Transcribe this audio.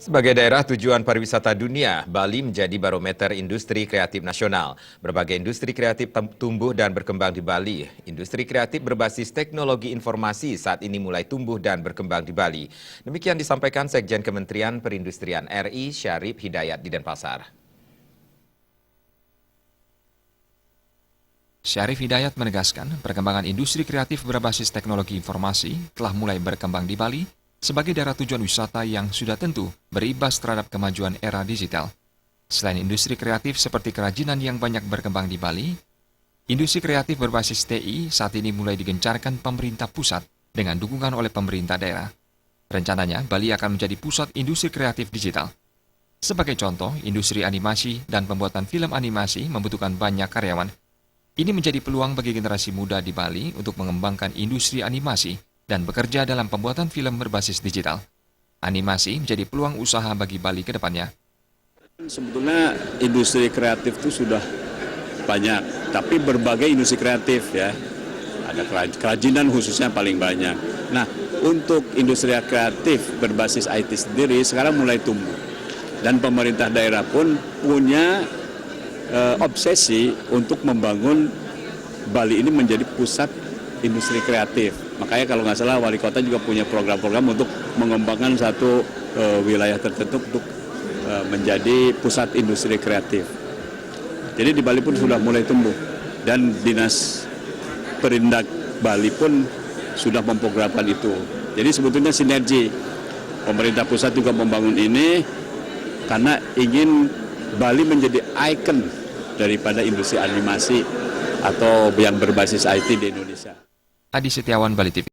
Sebagai daerah tujuan pariwisata dunia, Bali menjadi barometer industri kreatif nasional. Berbagai industri kreatif tumbuh dan berkembang di Bali. Industri kreatif berbasis teknologi informasi saat ini mulai tumbuh dan berkembang di Bali. Demikian disampaikan Sekjen Kementerian Perindustrian RI, Syarif Hidayat di Denpasar. Syarif Hidayat menegaskan perkembangan industri kreatif berbasis teknologi informasi telah mulai berkembang di Bali sebagai daerah tujuan wisata yang sudah tentu berimbas terhadap kemajuan era digital. Selain industri kreatif seperti kerajinan yang banyak berkembang di Bali, industri kreatif berbasis TI saat ini mulai digencarkan pemerintah pusat dengan dukungan oleh pemerintah daerah. Rencananya, Bali akan menjadi pusat industri kreatif digital. Sebagai contoh, industri animasi dan pembuatan film animasi membutuhkan banyak karyawan. Ini menjadi peluang bagi generasi muda di Bali untuk mengembangkan industri animasi dan bekerja dalam pembuatan film berbasis digital. Animasi menjadi peluang usaha bagi Bali ke depannya. Sebetulnya industri kreatif itu sudah banyak, tapi berbagai industri kreatif ya. Ada kerajinan khususnya paling banyak. Nah, untuk industri kreatif berbasis IT sendiri sekarang mulai tumbuh. Dan pemerintah daerah pun punya obsesi untuk membangun Bali ini menjadi pusat industri kreatif. Makanya kalau nggak salah wali kota juga punya program-program untuk mengembangkan satu wilayah tertentu untuk menjadi pusat industri kreatif. Jadi di Bali pun sudah mulai tumbuh dan Dinas Perindak Bali pun sudah memprogramkan itu. Jadi sebetulnya sinergi pemerintah pusat juga membangun ini karena ingin Bali menjadi ikon daripada industri animasi atau yang berbasis IT di Indonesia. Adi Setiawan, Bali TV.